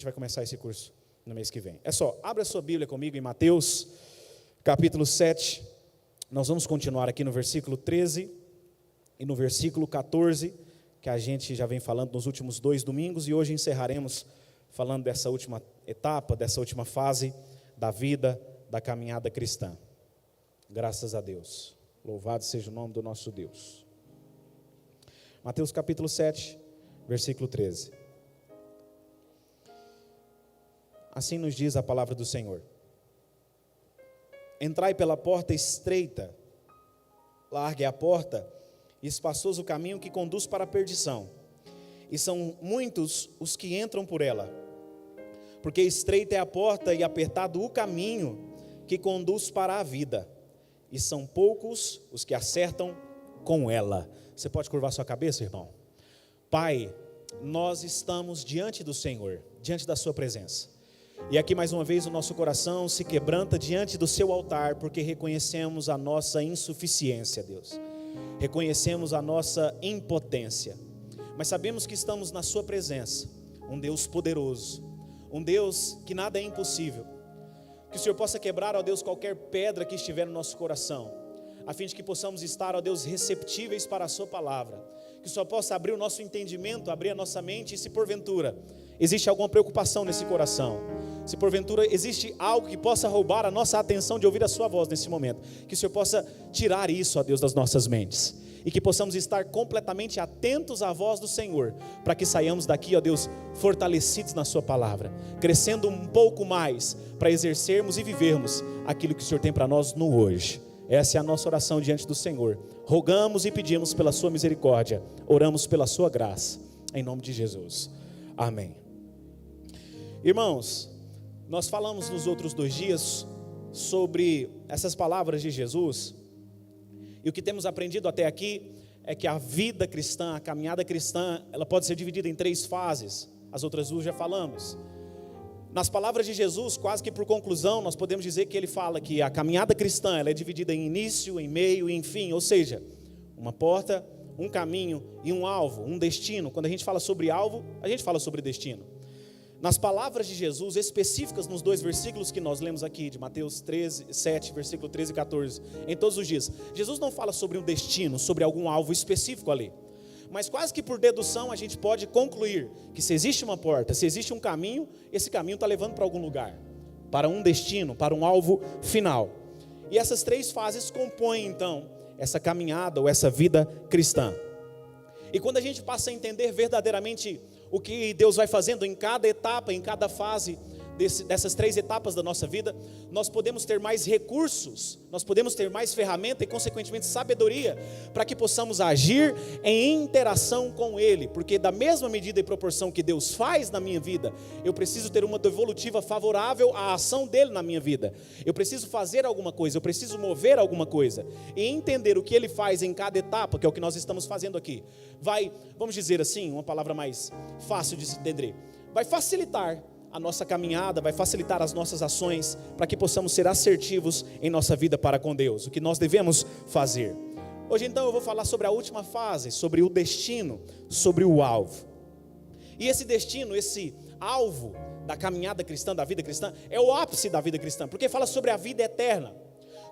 gente vai começar esse curso no mês que vem. É só, abra sua Bíblia comigo em Mateus, capítulo 7. Nós vamos continuar aqui no versículo 13 e no versículo 14, que a gente já vem falando nos últimos 2 domingos, e hoje encerraremos falando dessa última etapa, dessa última fase da vida, da caminhada cristã. Graças a Deus. Louvado seja o nome do nosso Deus. Mateus capítulo 7, versículo 13. Assim nos diz a palavra do Senhor: entrai pela porta estreita, larga é a porta, e espaçoso o caminho que conduz para a perdição, e são muitos os que entram por ela, porque estreita é a porta e apertado o caminho que conduz para a vida, e são poucos os que acertam com ela. Você pode curvar sua cabeça, irmão? Pai, nós estamos diante do Senhor, diante da sua presença. E aqui mais uma vez o nosso coração se quebranta diante do seu altar, porque reconhecemos a nossa insuficiência, Deus. Reconhecemos a nossa impotência. Mas sabemos que estamos na sua presença, um Deus poderoso, um Deus que nada é impossível. Que o Senhor possa quebrar, ó Deus, qualquer pedra que estiver no nosso coração, a fim de que possamos estar, ó Deus, receptíveis para a sua palavra. Que o Senhor possa abrir o nosso entendimento, abrir a nossa mente, e se porventura existe alguma preocupação nesse coração, se porventura existe algo que possa roubar a nossa atenção de ouvir a sua voz nesse momento, que o Senhor possa tirar isso, ó Deus, das nossas mentes, e que possamos estar completamente atentos à voz do Senhor, para que saiamos daqui, ó Deus, fortalecidos na sua palavra, crescendo um pouco mais, para exercermos e vivermos aquilo que o Senhor tem para nós no hoje. Essa é a nossa oração diante do Senhor. Rogamos e pedimos pela sua misericórdia, oramos pela sua graça, em nome de Jesus, amém. Irmãos, nós falamos nos outros 2 dias sobre essas palavras de Jesus, e o que temos aprendido até aqui é que a vida cristã, a caminhada cristã, ela pode ser dividida em 3 fases. As outras 2 já falamos. Nas palavras de Jesus, quase que por conclusão, nós podemos dizer que ele fala que a caminhada cristã, ela é dividida em início, em meio e em fim, ou seja, uma porta, um caminho e um alvo, um destino. Quando a gente fala sobre alvo, a gente fala sobre destino. Nas palavras de Jesus, específicas nos 2 versículos que nós lemos aqui, de Mateus 7, versículo 13 e 14, em todos os dias, Jesus não fala sobre um destino, sobre algum alvo específico ali, mas quase que por dedução a gente pode concluir que se existe uma porta, se existe um caminho, esse caminho está levando para algum lugar, para um destino, para um alvo final. E essas 3 fases compõem então essa caminhada ou essa vida cristã. E quando a gente passa a entender verdadeiramente o que Deus vai fazendo em cada etapa, em cada fase dessas 3 etapas da nossa vida, nós podemos ter mais recursos, nós podemos ter mais ferramenta e consequentemente sabedoria, para que possamos agir em interação com Ele, porque da mesma medida e proporção que Deus faz na minha vida, eu preciso ter uma devolutiva favorável à ação dEle na minha vida. Eu preciso fazer alguma coisa, eu preciso mover alguma coisa, e entender o que Ele faz em cada etapa, que é o que nós estamos fazendo aqui, vai, vamos dizer assim, uma palavra mais fácil de se entender, vai facilitar a nossa caminhada, vai facilitar as nossas ações, para que possamos ser assertivos em nossa vida para com Deus, o que nós devemos fazer. Hoje então eu vou falar sobre a última fase, sobre o destino, sobre o alvo. E esse destino, esse alvo da caminhada cristã, da vida cristã, é o ápice da vida cristã, porque fala sobre a vida eterna.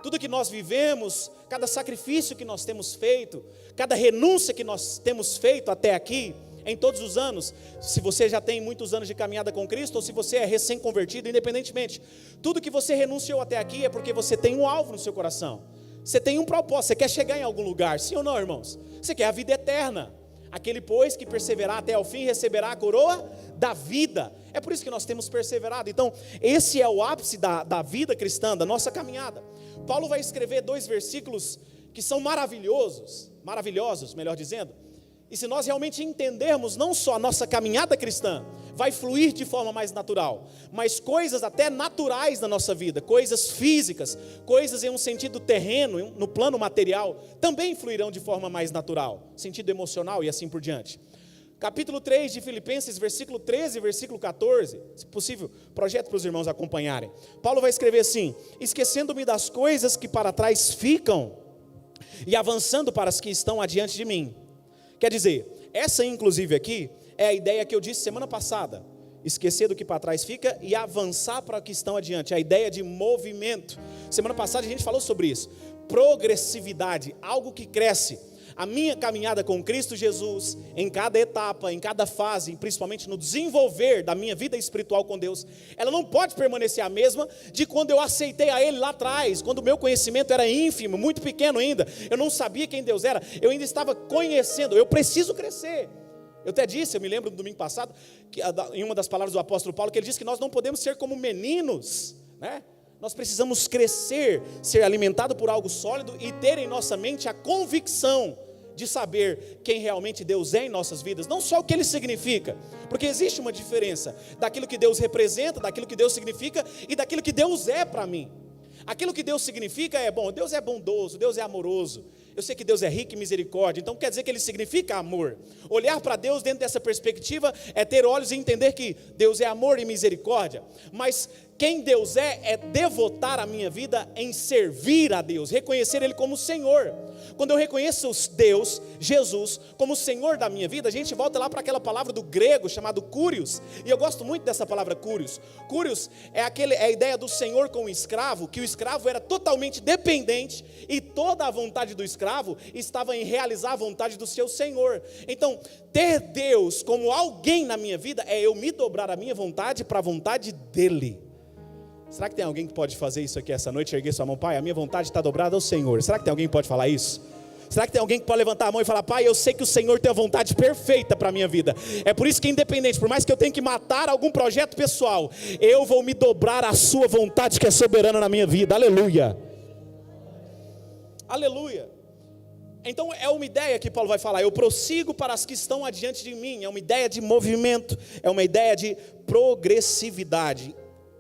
Tudo que nós vivemos, cada sacrifício que nós temos feito, cada renúncia que nós temos feito até aqui, em todos os anos, se você já tem muitos anos de caminhada com Cristo, ou se você é recém-convertido, independentemente, tudo que você renunciou até aqui é porque você tem um alvo no seu coração, você tem um propósito, você quer chegar em algum lugar, sim ou não, irmãos? Você quer a vida eterna. Aquele, pois, que perseverar até ao fim, receberá a coroa da vida. É por isso que nós temos perseverado. Então, esse é o ápice da vida cristã, da nossa caminhada. Paulo vai escrever 2 versículos que são maravilhosos, melhor dizendo. E se nós realmente entendermos, não só a nossa caminhada cristã vai fluir de forma mais natural, mas coisas até naturais da nossa vida, coisas físicas, coisas em um sentido terreno, no plano material, também fluirão de forma mais natural, sentido emocional e assim por diante. Capítulo 3 de Filipenses, versículo 13 e versículo 14, se possível, projeto para os irmãos acompanharem. Paulo vai escrever assim: esquecendo-me das coisas que para trás ficam e avançando para as que estão adiante de mim. Quer dizer, essa inclusive aqui é a ideia que eu disse semana passada, esquecer do que para trás fica e avançar para o que estão adiante. A ideia de movimento. Semana passada a gente falou sobre isso. Progressividade, algo que cresce. A minha caminhada com Cristo Jesus, em cada etapa, em cada fase, principalmente no desenvolver da minha vida espiritual com Deus, ela não pode permanecer a mesma de quando eu aceitei a Ele lá atrás, quando o meu conhecimento era ínfimo, muito pequeno ainda, eu não sabia quem Deus era, eu ainda estava conhecendo, eu preciso crescer. Eu até disse, eu me lembro do domingo passado, que, em uma das palavras do apóstolo Paulo, que ele disse que nós não podemos ser como meninos, né? Nós precisamos crescer, ser alimentado por algo sólido e ter em nossa mente a convicção de saber quem realmente Deus é em nossas vidas, não só o que Ele significa, porque existe uma diferença daquilo que Deus representa, daquilo que Deus significa e daquilo que Deus é para mim. Aquilo que Deus significa é bom, Deus é bondoso, Deus é amoroso, eu sei que Deus é rico em misericórdia, então quer dizer que Ele significa amor. Olhar para Deus dentro dessa perspectiva é ter olhos e entender que Deus é amor e misericórdia, mas quem Deus é devotar a minha vida em servir a Deus, reconhecer Ele como Senhor. Quando eu reconheço Deus, Jesus, como Senhor da minha vida, a gente volta lá para aquela palavra do grego chamado Kyrios, e eu gosto muito dessa palavra Kyrios. Kyrios é a ideia do Senhor com o escravo, que o escravo era totalmente dependente, e toda a vontade do escravo estava em realizar a vontade do seu Senhor. Então, ter Deus como alguém na minha vida, é eu me dobrar a minha vontade para a vontade dEle. Será que tem alguém que pode fazer isso aqui essa noite, erguer sua mão? Pai, a minha vontade está dobrada ao Senhor. Será que tem alguém que pode falar isso? Será que tem alguém que pode levantar a mão e falar: Pai, eu sei que o Senhor tem a vontade perfeita para a minha vida. É por isso que independente, por mais que eu tenha que matar algum projeto pessoal, eu vou me dobrar à sua vontade que é soberana na minha vida. Aleluia. Aleluia. Então é uma ideia que Paulo vai falar: eu prossigo para as que estão adiante de mim. É uma ideia de movimento, é uma ideia de progressividade,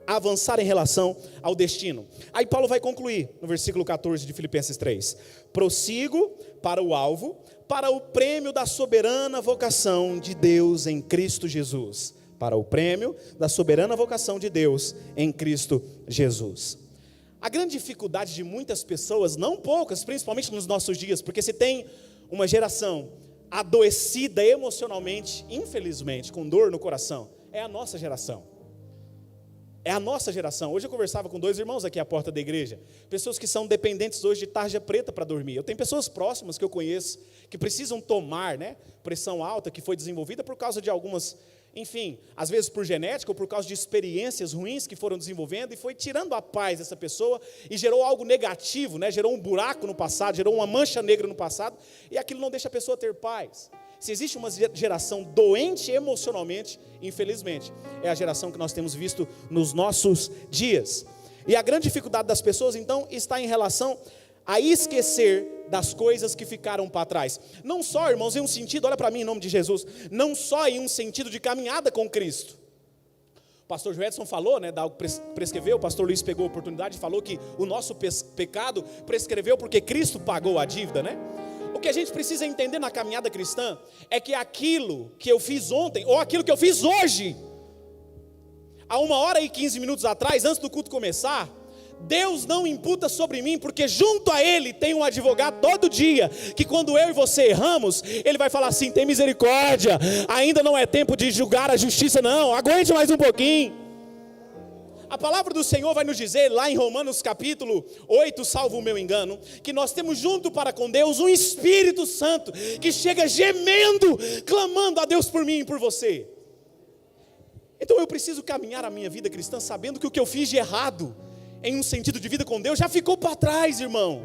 avançar em relação ao destino. Aí Paulo vai concluir no versículo 14 de Filipenses 3: prossigo para o alvo, para o prêmio da soberana vocação de Deus em Cristo Jesus. Para o prêmio da soberana vocação de Deus em Cristo Jesus. A grande dificuldade de muitas pessoas, não poucas, principalmente nos nossos dias, porque se tem uma geração adoecida emocionalmente, infelizmente, com dor no coração, é a nossa geração. É a nossa geração. Hoje eu conversava com 2 irmãos aqui à porta da igreja, pessoas que são dependentes hoje de tarja preta para dormir. Eu tenho pessoas próximas que eu conheço, que precisam tomar, pressão alta, que foi desenvolvida por causa de algumas, enfim, às vezes por genética ou por causa de experiências ruins que foram desenvolvendo, e foi tirando a paz dessa pessoa, e gerou algo negativo, gerou um buraco no passado, gerou uma mancha negra no passado, e aquilo não deixa a pessoa ter paz. Se existe uma geração doente emocionalmente, infelizmente, é a geração que nós temos visto nos nossos dias. E a grande dificuldade das pessoas, então, está em relação a esquecer das coisas que ficaram para trás. Não só, irmãos, em um sentido, olha para mim em nome de Jesus, não só em um sentido de caminhada com Cristo. O pastor Joedson falou, da algo prescreveu, o pastor Luiz pegou a oportunidade e falou que o nosso pecado prescreveu porque Cristo pagou a dívida, O que a gente precisa entender na caminhada cristã é que aquilo que eu fiz ontem, ou aquilo que eu fiz hoje, há 1h15 atrás, antes do culto começar, Deus não imputa sobre mim, porque junto a Ele tem um advogado todo dia, que quando eu e você erramos, Ele vai falar assim: tem misericórdia, ainda não é tempo de julgar a justiça não, aguente mais um pouquinho. A palavra do Senhor vai nos dizer, lá em Romanos capítulo 8, salvo o meu engano, que nós temos junto para com Deus um Espírito Santo, que chega gemendo, clamando a Deus por mim e por você. Então eu preciso caminhar a minha vida cristã sabendo que o que eu fiz de errado, em um sentido de vida com Deus, já ficou para trás, irmão.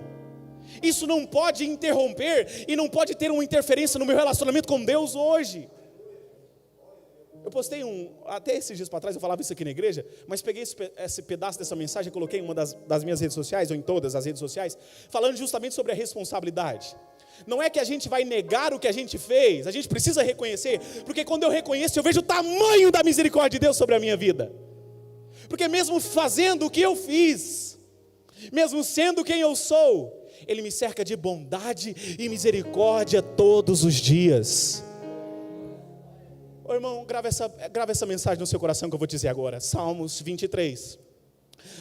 Isso não pode interromper e não pode ter uma interferência no meu relacionamento com Deus hoje. Eu postei até esses dias para trás, eu falava isso aqui na igreja, mas peguei esse pedaço dessa mensagem e coloquei em uma das minhas redes sociais, ou em todas as redes sociais, falando justamente sobre a responsabilidade. Não é que a gente vai negar o que a gente fez, a gente precisa reconhecer, porque quando eu reconheço, eu vejo o tamanho da misericórdia de Deus sobre a minha vida. Porque mesmo fazendo o que eu fiz, mesmo sendo quem eu sou, Ele me cerca de bondade e misericórdia todos os dias. Ô irmão, grava essa mensagem no seu coração que eu vou dizer agora. Salmos 23.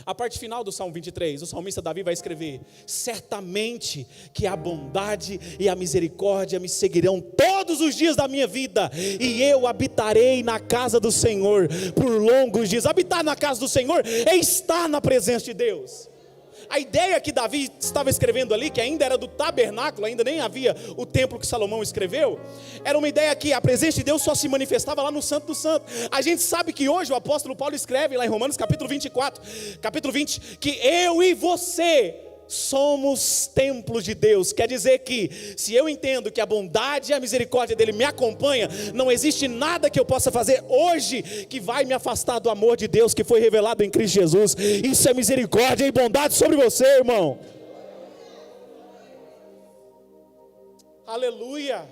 A parte final do Salmo 23, o salmista Davi vai escrever: certamente que a bondade e a misericórdia me seguirão todos os dias da minha vida, e eu habitarei na casa do Senhor por longos dias. Habitar na casa do Senhor é estar na presença de Deus. A ideia que Davi estava escrevendo ali, que ainda era do tabernáculo, ainda nem havia o templo que Salomão escreveu, era uma ideia que a presença de Deus só se manifestava lá no Santo do Santo. A gente sabe que hoje o apóstolo Paulo escreve lá em Romanos capítulo 24, capítulo 20, que eu e você somos templos de Deus. Quer dizer que, se eu entendo que a bondade e a misericórdia dele me acompanha, não existe nada que eu possa fazer hoje que vai me afastar do amor de Deus que foi revelado em Cristo Jesus. Isso é misericórdia e bondade sobre você, irmão. Aleluia.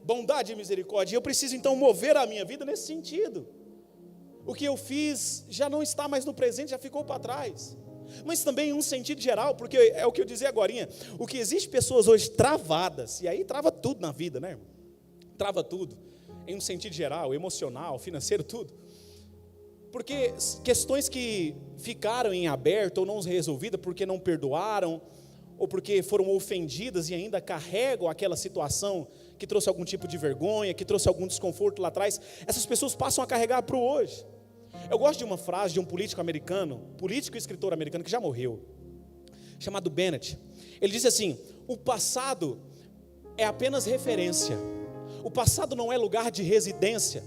Bondade e misericórdia. E eu preciso então mover a minha vida nesse sentido. O que eu fiz já não está mais no presente, já ficou para trás. Mas também em um sentido geral, porque é o que eu dizia agorinha, o que existe pessoas hoje travadas, e aí trava tudo na vida, né, irmão? Trava tudo, em um sentido geral, emocional, financeiro, tudo. Porque questões que ficaram em aberto ou não resolvidas porque não perdoaram, ou porque foram ofendidas e ainda carregam aquela situação que trouxe algum tipo de vergonha, que trouxe algum desconforto lá atrás, essas pessoas passam a carregar para o hoje. Eu gosto de uma frase de um político americano, político e escritor americano que já morreu, chamado Bennett. Ele disse assim: o passado é apenas referência, o passado não é lugar de residência,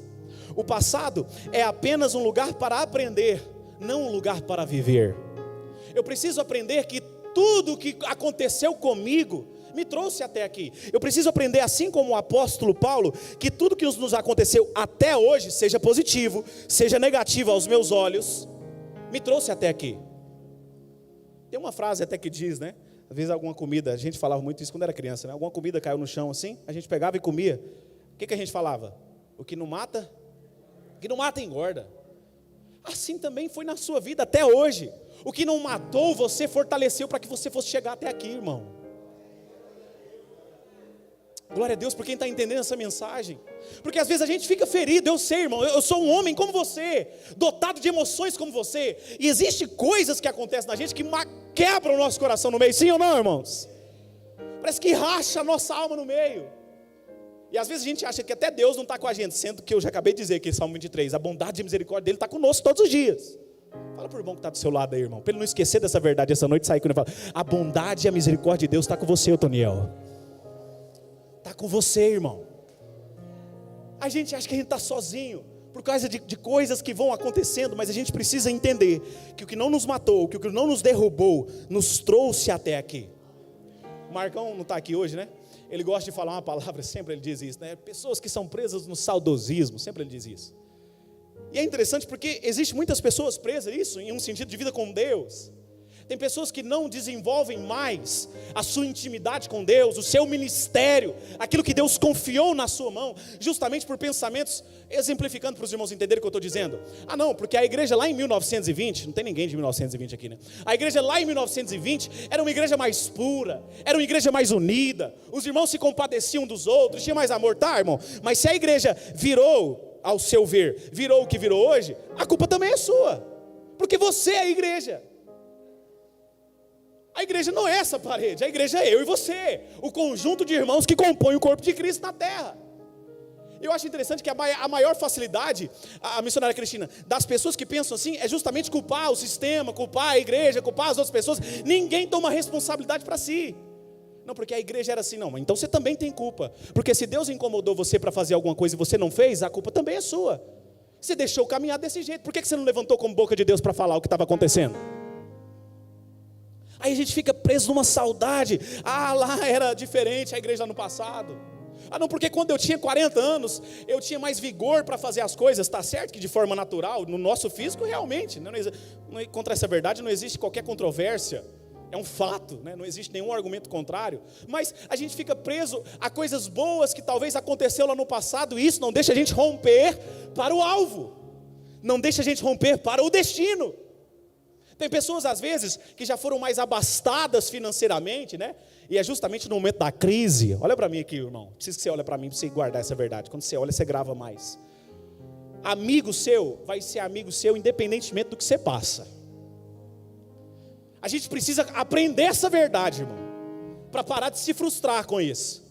o passado é apenas um lugar para aprender, não um lugar para viver. Eu preciso aprender que tudo o que aconteceu comigo me trouxe até aqui. Eu preciso aprender, assim como o apóstolo Paulo, que tudo que nos aconteceu até hoje, seja positivo, seja negativo aos meus olhos, me trouxe até aqui. Tem uma frase até que diz, né? Às vezes alguma comida, a gente falava muito isso quando era criança, né? Alguma comida caiu no chão assim, a gente pegava e comia. O que a gente falava? O que não mata engorda. Assim também foi na sua vida até hoje. O que não matou você fortaleceu para que você fosse chegar até aqui, irmão. Glória a Deus por quem está entendendo essa mensagem. Porque às vezes a gente fica ferido. Eu sei, irmão, eu sou um homem como você, dotado de emoções como você, e existem coisas que acontecem na gente que quebram o nosso coração no meio. Sim ou não, irmãos? Parece que racha a nossa alma no meio. E às vezes a gente acha que até Deus não está com a gente, sendo que eu já acabei de dizer que Salmo 23, a bondade e a misericórdia dele está conosco todos os dias. Fala para o irmão que está do seu lado aí, irmão, para ele não esquecer dessa verdade essa noite, sair quando ele fala: a bondade e a misericórdia de Deus está com você, Otoniel. Está com você, irmão. A gente acha que a gente está sozinho por causa de coisas que vão acontecendo, mas a gente precisa entender que o que não nos matou, que o que não nos derrubou, nos trouxe até aqui. O Marcão não está aqui hoje, né? Ele gosta de falar uma palavra, sempre ele diz isso, né? Pessoas que são presas no saudosismo, sempre ele diz isso. E é interessante porque existem muitas pessoas presas nisso, em um sentido de vida com Deus. Tem pessoas que não desenvolvem mais a sua intimidade com Deus, o seu ministério, aquilo que Deus confiou na sua mão, justamente por pensamentos, exemplificando para os irmãos entenderem o que eu estou dizendo. Ah não, porque a igreja lá em 1920, não tem ninguém de 1920 aqui, né? A igreja lá em 1920 era uma igreja mais pura, era uma igreja mais unida, os irmãos se compadeciam dos outros, tinha mais amor, tá, irmão? Mas se a igreja virou, ao seu ver, virou o que virou hoje, a culpa também é sua, porque você é a igreja. A igreja não é essa parede, a igreja é eu e você, o conjunto de irmãos que compõem o corpo de Cristo na terra. Eu acho interessante que a maior facilidade, a missionária Cristina, das pessoas que pensam assim, é justamente culpar o sistema, culpar a igreja, culpar as outras pessoas. Ninguém toma responsabilidade para si. Não, porque a igreja era assim, não, então você também tem culpa. Porque se Deus incomodou você para fazer alguma coisa e você não fez, a culpa também é sua. Você deixou caminhar desse jeito, por que você não levantou como boca de Deus para falar o que estava acontecendo? Aí a gente fica preso numa saudade. Ah, lá era diferente a igreja no passado. Ah não, porque quando eu tinha 40 anos, eu tinha mais vigor para fazer as coisas. Está certo que de forma natural, no nosso físico realmente, contra essa verdade não existe qualquer controvérsia. É um fato, né? Não existe nenhum argumento contrário. Mas a gente fica preso a coisas boas que talvez aconteceu lá no passado. E isso não deixa a gente romper para o alvo. Não deixa a gente romper para o destino. Tem pessoas às vezes que já foram mais abastadas financeiramente, né? E é justamente no momento da crise. Olha para mim aqui, irmão. Preciso que você olhe para mim para você guardar essa verdade. Quando você olha, você grava mais. Amigo seu vai ser amigo seu independentemente do que você passa. A gente precisa aprender essa verdade, irmão, para parar de se frustrar com isso.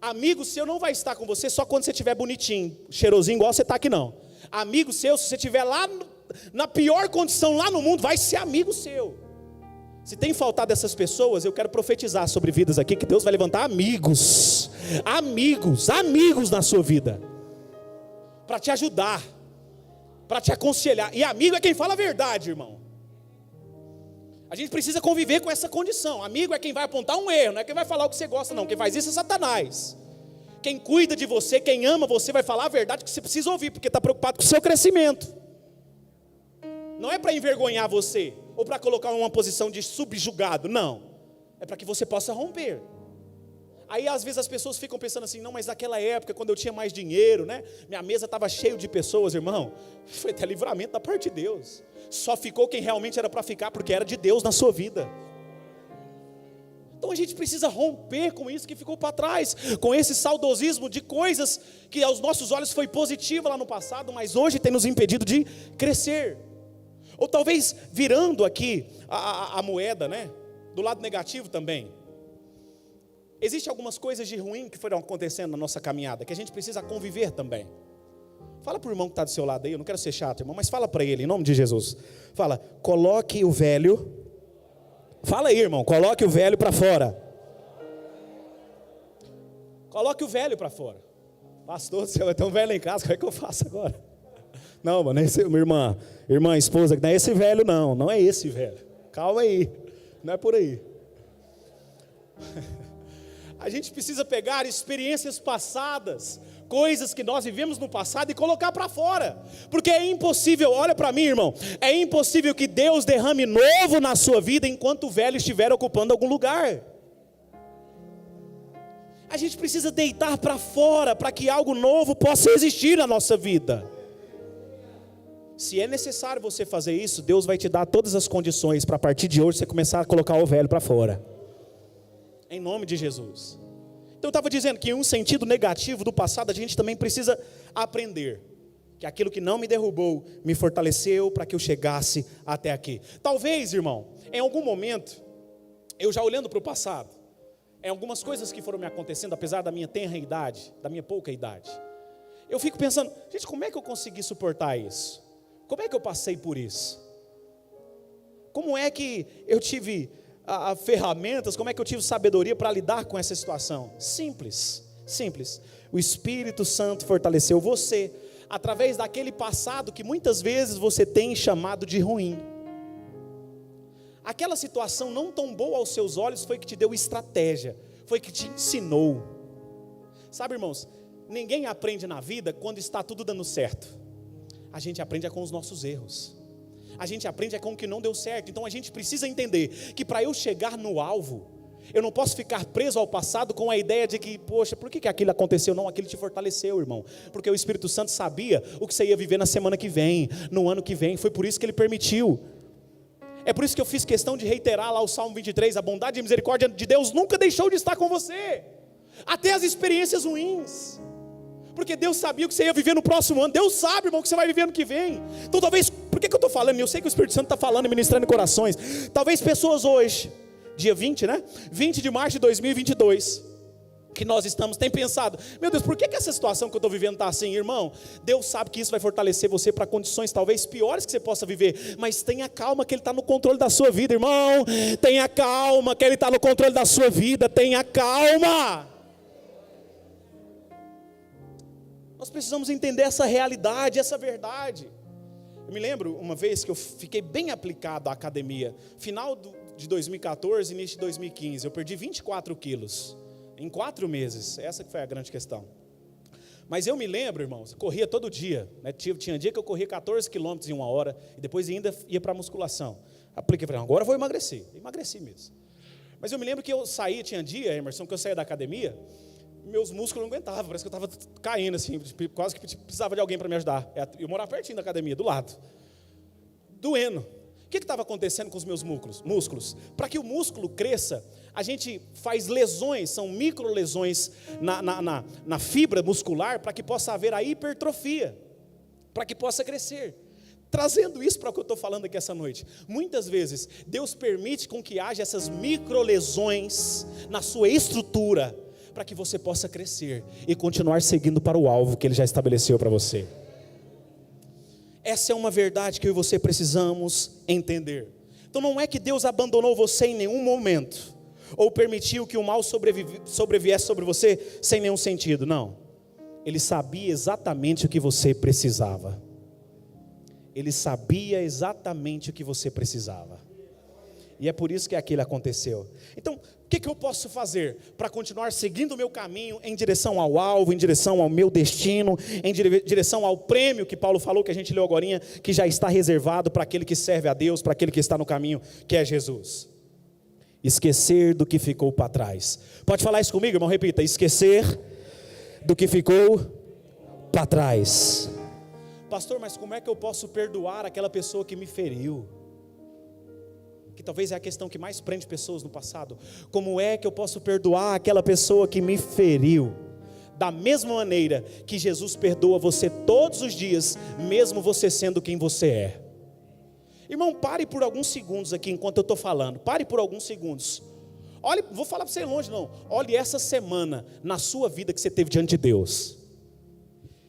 Amigo seu não vai estar com você só quando você estiver bonitinho, cheirosinho igual você está aqui não. Amigo seu, se você estiver lá na pior condição lá no mundo, vai ser amigo seu. Se tem faltado essas pessoas, eu quero profetizar sobre vidas aqui, que Deus vai levantar amigos na sua vida, para te ajudar, para te aconselhar. E amigo é quem fala a verdade, irmão. A gente precisa conviver com essa condição. Amigo é quem vai apontar um erro, não é quem vai falar o que você gosta não. Quem faz isso é Satanás. Quem cuida de você, quem ama você, vai falar a verdade que você precisa ouvir, porque está preocupado com o seu crescimento. Não é para envergonhar você, ou para colocar em uma posição de subjugado, não. É para que você possa romper. Aí às vezes as pessoas ficam pensando assim, não, mas naquela época, quando eu tinha mais dinheiro, né? Minha mesa estava cheia de pessoas, irmão. Foi até livramento da parte de Deus. Só ficou quem realmente era para ficar, porque era de Deus na sua vida. Então a gente precisa romper com isso que ficou para trás, com esse saudosismo de coisas que aos nossos olhos foi positiva lá no passado, mas hoje tem nos impedido de crescer. Ou talvez virando aqui a moeda, né? Do lado negativo também. Existem algumas coisas de ruim que foram acontecendo na nossa caminhada, que a gente precisa conviver também. Fala para o irmão que está do seu lado aí, eu não quero ser chato, irmão, mas fala para ele, em nome de Jesus. Fala, coloque o velho. Fala aí, irmão, coloque o velho para fora. Coloque o velho para fora. Pastor, você vai ter um velho em casa, como é que eu faço agora? Não, mano, minha irmã, esposa, não é esse velho não é esse velho. Calma aí, não é por aí. A gente precisa pegar experiências passadas, coisas que nós vivemos no passado e colocar para fora. Porque é impossível, olha para mim, irmão, é impossível que Deus derrame novo na sua vida enquanto o velho estiver ocupando algum lugar. A gente precisa deitar para fora para que algo novo possa existir na nossa vida. Se é necessário você fazer isso, Deus vai te dar todas as condições para a partir de hoje você começar a colocar o velho para fora. Em nome de Jesus. Então eu estava dizendo que em um sentido negativo do passado, a gente também precisa aprender que aquilo que não me derrubou, me fortaleceu para que eu chegasse até aqui. Talvez, irmão, em algum momento, eu já olhando para o passado, em algumas coisas que foram me acontecendo, apesar da minha tenra idade, da minha pouca idade, eu fico pensando, gente, como é que eu consegui suportar isso? Como é que eu passei por isso? Como é que eu tive ferramentas, como é que eu tive sabedoria para lidar com essa situação? Simples. O Espírito Santo fortaleceu você, através daquele passado que muitas vezes você tem chamado de ruim. Aquela situação não tão boa aos seus olhos foi que te deu estratégia, foi que te ensinou. Sabe, irmãos, ninguém aprende na vida quando está tudo dando certo. A gente aprende com os nossos erros. A gente aprende com o que não deu certo. Então a gente precisa entender que para eu chegar no alvo, eu não posso ficar preso ao passado com a ideia de que, poxa, por que aquilo aconteceu? Não, aquilo te fortaleceu, irmão. Porque o Espírito Santo sabia o que você ia viver na semana que vem, no ano que vem. Foi por isso que Ele permitiu. É por isso que eu fiz questão de reiterar lá o Salmo 23, a bondade e a misericórdia de Deus nunca deixou de estar com você. Até as experiências ruins. Porque Deus sabia o que você ia viver no próximo ano. Deus sabe, irmão, o que você vai viver no que vem. Então talvez, por que eu estou falando? Eu sei que o Espírito Santo está falando e ministrando em corações. Talvez pessoas hoje, dia 20, né? 20 de março de 2022, que nós estamos, tem pensado, meu Deus, por que essa situação que eu estou vivendo está assim? Irmão, Deus sabe que isso vai fortalecer você para condições talvez piores que você possa viver. Mas tenha calma que Ele está no controle da sua vida, irmão. Tenha calma que Ele está no controle da sua vida. Tenha calma. Nós precisamos entender essa realidade, essa verdade. Eu me lembro uma vez que eu fiquei bem aplicado à academia. Final de 2014, início de 2015. Eu perdi 24 quilos em 4 meses. Essa que foi a grande questão. Mas eu me lembro, irmãos, eu corria todo dia. Né? Tinha dia que eu corria 14 quilômetros em 1 hora. E depois ainda ia para a musculação. Apliquei, falei, agora eu vou emagrecer. Emagreci mesmo. Mas eu me lembro que eu saía, tinha dia, Emerson, que eu saía da academia, meus músculos não aguentavam, parece que eu estava caindo assim, quase que precisava de alguém para me ajudar. Eu morava pertinho da academia, do lado, doendo. O que estava acontecendo com os meus músculos? Para que o músculo cresça, a gente faz lesões, são micro lesões na fibra muscular, para que possa haver a hipertrofia, para que possa crescer. Trazendo isso para o que eu estou falando aqui essa noite, muitas vezes Deus permite com que haja essas microlesões na sua estrutura, para que você possa crescer e continuar seguindo para o alvo que Ele já estabeleceu para você. Essa é uma verdade que eu e você precisamos entender. Então não é que Deus abandonou você em nenhum momento, ou permitiu que o mal sobreviesse sobre você sem nenhum sentido, não. Ele sabia exatamente o que você precisava. Ele sabia exatamente o que você precisava. E é por isso que aquilo aconteceu. Então, o que eu posso fazer para continuar seguindo o meu caminho em direção ao alvo, em direção ao meu destino, em direção ao prêmio que Paulo falou, que a gente leu agorinha, que já está reservado para aquele que serve a Deus, para aquele que está no caminho, que é Jesus? Esquecer do que ficou para trás. Pode falar isso comigo, irmão? Repita: esquecer do que ficou para trás. Pastor, mas como é que eu posso perdoar aquela pessoa que me feriu? Que talvez é a questão que mais prende pessoas no passado. Como é que eu posso perdoar aquela pessoa que me feriu? Da mesma maneira que Jesus perdoa você todos os dias, mesmo você sendo quem você é. Irmão, pare por alguns segundos aqui enquanto eu estou falando. Pare por alguns segundos. Olhe, vou falar para você longe não. Olhe essa semana na sua vida que você teve diante de Deus.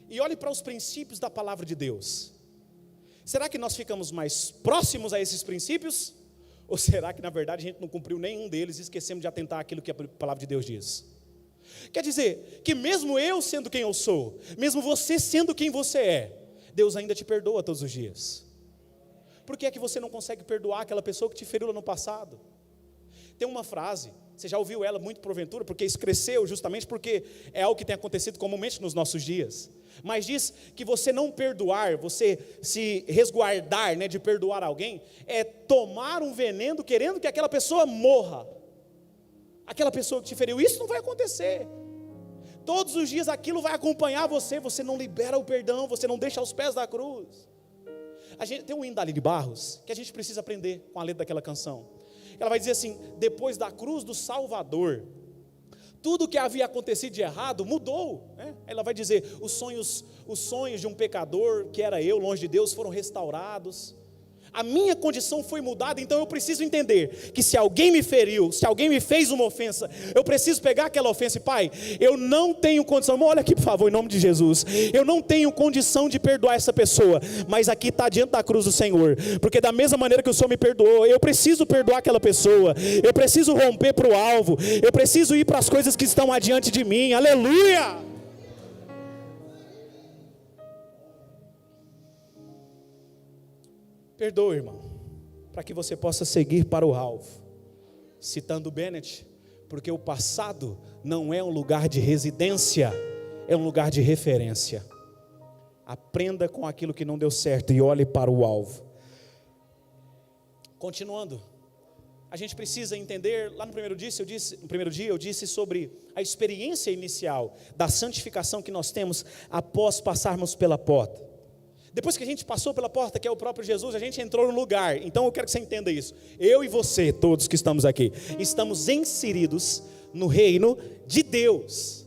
E olhe para os princípios da palavra de Deus. Será que nós ficamos mais próximos a esses princípios? Ou será que na verdade a gente não cumpriu nenhum deles e esquecemos de atentar àquilo que a palavra de Deus diz? Quer dizer, que mesmo eu sendo quem eu sou, mesmo você sendo quem você é, Deus ainda te perdoa todos os dias. Por que é que você não consegue perdoar aquela pessoa que te feriu lá no passado? Tem uma frase, você já ouviu ela muito porventura, porque isso cresceu justamente porque é algo que tem acontecido comumente nos nossos dias. Mas diz que você não perdoar, você se resguardar, de perdoar alguém, é tomar um veneno querendo que aquela pessoa morra. Aquela pessoa que te feriu, isso não vai acontecer. Todos os dias aquilo vai acompanhar você, você não libera o perdão, você não deixa aos pés da cruz. Tem um hino da Aline Barros, que a gente precisa aprender com a letra daquela canção. Ela vai dizer assim: depois da cruz do Salvador, tudo que havia acontecido de errado mudou, Ela vai dizer, os sonhos de um pecador, que era eu, longe de Deus, foram restaurados. A minha condição foi mudada, então eu preciso entender que se alguém me feriu, se alguém me fez uma ofensa, eu preciso pegar aquela ofensa e, Pai, eu não tenho condição, olha aqui por favor, em nome de Jesus, eu não tenho condição de perdoar essa pessoa, mas aqui está diante da cruz do Senhor, porque da mesma maneira que o Senhor me perdoou, eu preciso perdoar aquela pessoa, eu preciso romper para o alvo, eu preciso ir para as coisas que estão adiante de mim, aleluia! Perdoe, irmão, para que você possa seguir para o alvo. Citando Bennett, porque o passado não é um lugar de residência, é um lugar de referência. Aprenda com aquilo que não deu certo e olhe para o alvo. Continuando, a gente precisa entender, lá no primeiro dia eu disse sobre a experiência inicial da santificação que nós temos após passarmos pela porta. Depois que a gente passou pela porta, que é o próprio Jesus, a gente entrou no lugar. Então eu quero que você entenda isso. Eu e você, todos que estamos aqui, estamos inseridos no reino de Deus.